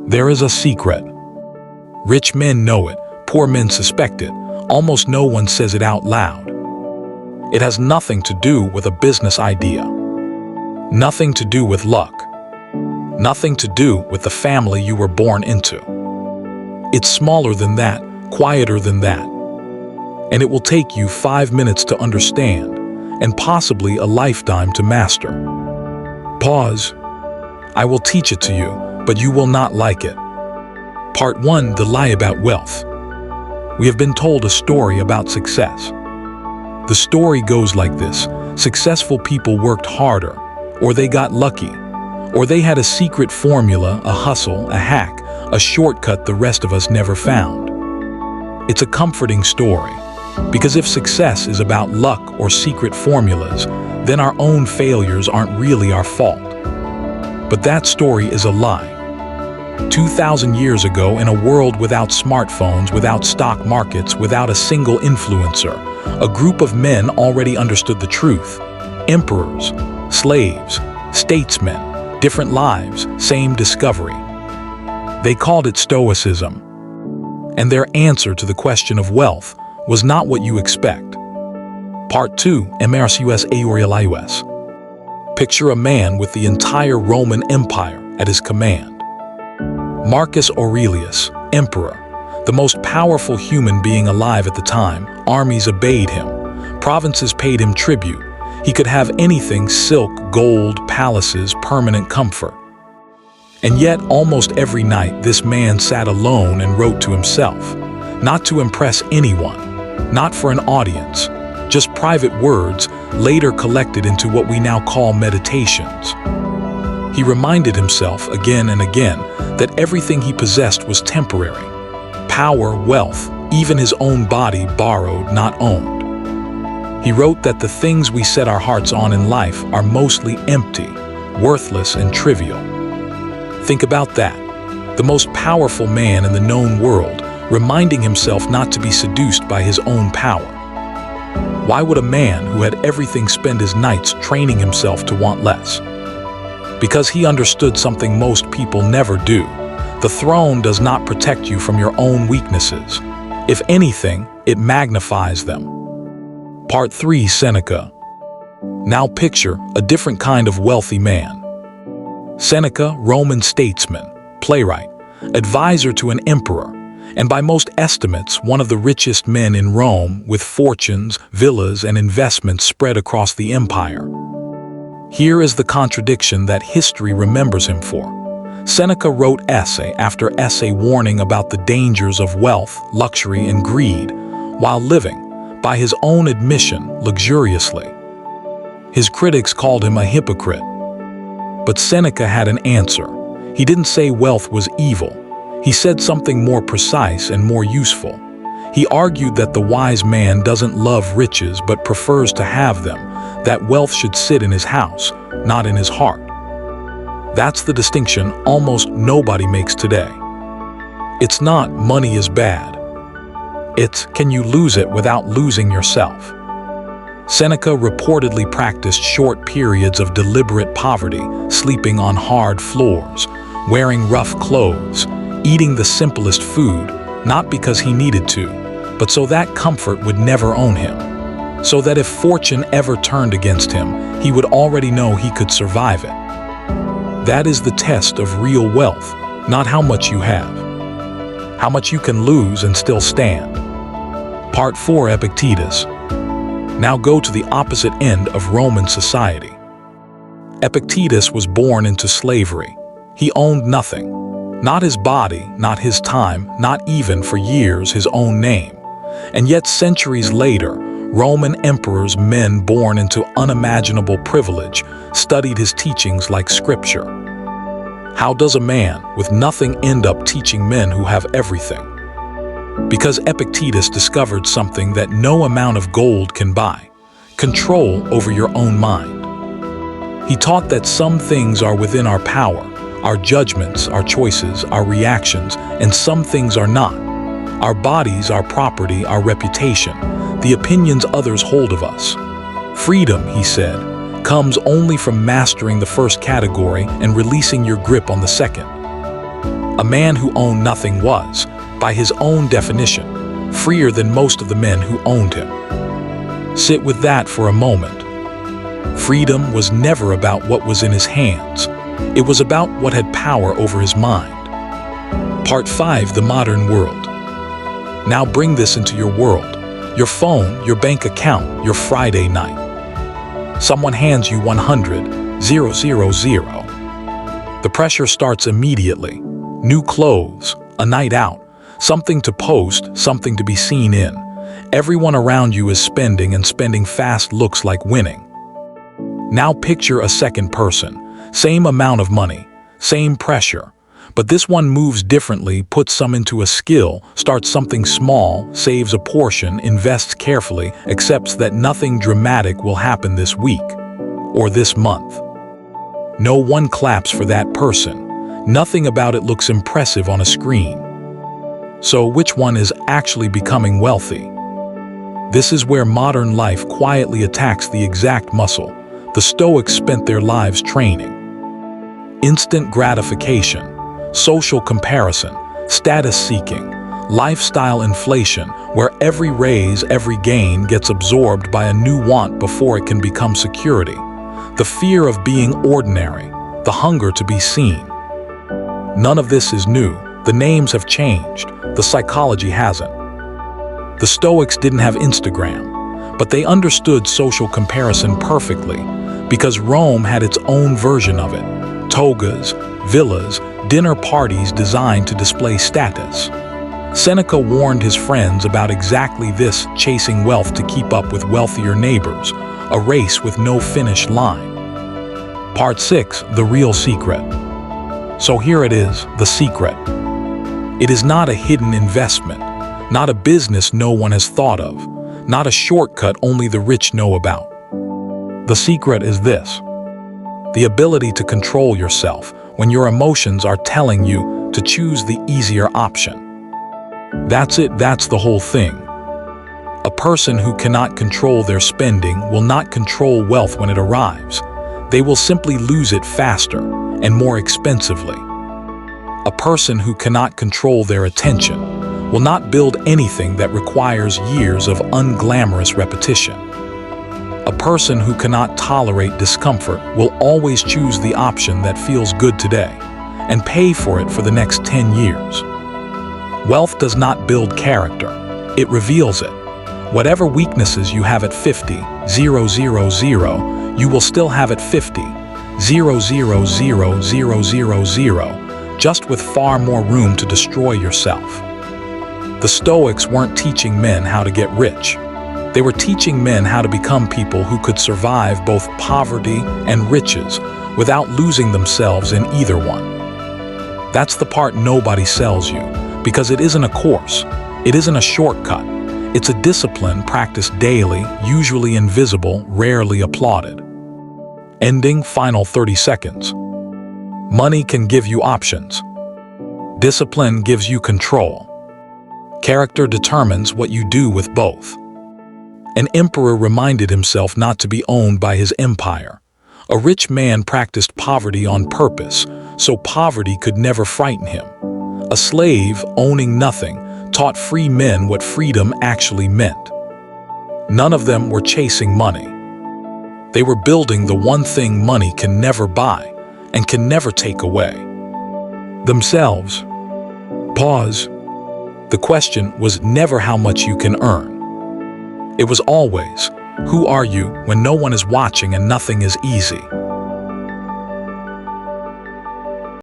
There is a secret. Rich men know it, poor men suspect it. Almost no one says it out loud. It has nothing to do with a business idea. Nothing to do with luck. Nothing to do with the family you were born into. It's smaller than that, quieter than that. And it will take you 5 minutes to understand, and possibly a lifetime to master. Pause. I will teach it to you, but you will not like it. Part 1: The Lie About Wealth. We have been told a story about success. The story goes like this: successful people worked harder, or they got lucky, or they had a secret formula, a hustle, a hack, a shortcut the rest of us never found. It's a comforting story, because if success is about luck or secret formulas, then our own failures aren't really our fault. But that story is a lie. 2,000 years ago, in a world without smartphones, without stock markets, without a single influencer, a group of men already understood the truth. Emperors, slaves, statesmen, different lives, same discovery. They called it Stoicism. And their answer to the question of wealth was not what you expect. Part 2: Marcus Aurelius. Picture a man with the entire Roman Empire at his command. Marcus Aurelius, emperor, the most powerful human being alive at the time. Armies obeyed him. Provinces paid him tribute. He could have anything: silk, gold, palaces, permanent comfort. And yet, almost every night, this man sat alone and wrote to himself, not to impress anyone, not for an audience, just private words later collected into what we now call meditations. He reminded himself again and again that everything he possessed was temporary. Power, wealth, even his own body borrowed, not owned. He wrote that the things we set our hearts on in life are mostly empty, worthless, and trivial. Think about that. The most powerful man in the known world, reminding himself not to be seduced by his own power. Why would a man who had everything spend his nights training himself to want less? Because he understood something most people never do. The throne does not protect you from your own weaknesses. If anything, it magnifies them. Part 3: Seneca. Now picture a different kind of wealthy man. Seneca, Roman statesman, playwright, advisor to an emperor, and by most estimates, one of the richest men in Rome, with fortunes, villas, and investments spread across the empire. Here is the contradiction that history remembers him for. Seneca wrote essay after essay warning about the dangers of wealth, luxury, and greed, while living, by his own admission, luxuriously. His critics called him a hypocrite. But Seneca had an answer. He didn't say wealth was evil. He said something more precise and more useful. He argued that the wise man doesn't love riches but prefers to have them, that wealth should sit in his house, not in his heart. That's the distinction almost nobody makes today. It's not money is bad. It's can you lose it without losing yourself? Seneca reportedly practiced short periods of deliberate poverty, sleeping on hard floors, wearing rough clothes, eating the simplest food, not because he needed to, but so that comfort would never own him. So that if fortune ever turned against him, he would already know he could survive it. That is the test of real wealth, not how much you have. How much you can lose and still stand. Part 4: Epictetus. Now go to the opposite end of Roman society. Epictetus was born into slavery. He owned nothing. Not his body, not his time, not even for years his own name. And yet centuries later, Roman emperors, men born into unimaginable privilege, studied his teachings like scripture. How does a man with nothing end up teaching men who have everything? Because Epictetus discovered something that no amount of gold can buy: control over your own mind. He taught that some things are within our power, our judgments, our choices, our reactions, and some things are not. Our bodies, our property, our reputation, the opinions others hold of us. Freedom, he said, comes only from mastering the first category and releasing your grip on the second. A man who owned nothing was, by his own definition, freer than most of the men who owned him. Sit with that for a moment. Freedom was never about what was in his hands. It was about what had power over his mind. Part 5. The Modern World. Now bring this into your world. Your phone, your bank account, your Friday night. Someone hands you 100,000. The pressure starts immediately. New clothes, a night out, something to post, something to be seen in. Everyone around you is spending, and spending fast looks like winning. Now picture a second person. Same amount of money, same pressure. But this one moves differently, puts some into a skill, starts something small, saves a portion, invests carefully, accepts that nothing dramatic will happen this week or this month. No one claps for that person. Nothing about it looks impressive on a screen. So which one is actually becoming wealthy? This is where modern life quietly attacks the exact muscle the Stoics spent their lives training. Instant gratification, social comparison, status seeking, lifestyle inflation, where every raise, every gain gets absorbed by a new want before it can become security. The fear of being ordinary, the hunger to be seen. None of this is new. The names have changed. The psychology hasn't. The Stoics didn't have Instagram, but they understood social comparison perfectly because Rome had its own version of it. Togas, villas, dinner parties designed to display status. Seneca warned his friends about exactly this, chasing wealth to keep up with wealthier neighbors, a race with no finish line. Part 6. The Real Secret. So here it is, the secret. It is not a hidden investment, not a business no one has thought of, not a shortcut only the rich know about. The secret is this: the ability to control yourself when your emotions are telling you to choose the easier option. That's it, that's the whole thing. A person who cannot control their spending will not control wealth when it arrives. They will simply lose it faster and more expensively. A person who cannot control their attention will not build anything that requires years of unglamorous repetition. A person who cannot tolerate discomfort will always choose the option that feels good today and pay for it for the next 10 years. Wealth does not build character, it reveals it. Whatever weaknesses you have at 50,000, you will still have at 50,000,000, just with far more room to destroy yourself. The Stoics weren't teaching men how to get rich. They were teaching men how to become people who could survive both poverty and riches without losing themselves in either one. That's the part nobody sells you, because it isn't a course, it isn't a shortcut. It's a discipline practiced daily, usually invisible, rarely applauded. Ending, final 30 seconds. Money can give you options. Discipline gives you control. Character determines what you do with both. An emperor reminded himself not to be owned by his empire. A rich man practiced poverty on purpose, so poverty could never frighten him. A slave, owning nothing, taught free men what freedom actually meant. None of them were chasing money. They were building the one thing money can never buy and can never take away: themselves. Pause. The question was never how much you can earn. It was always, who are you when no one is watching and nothing is easy?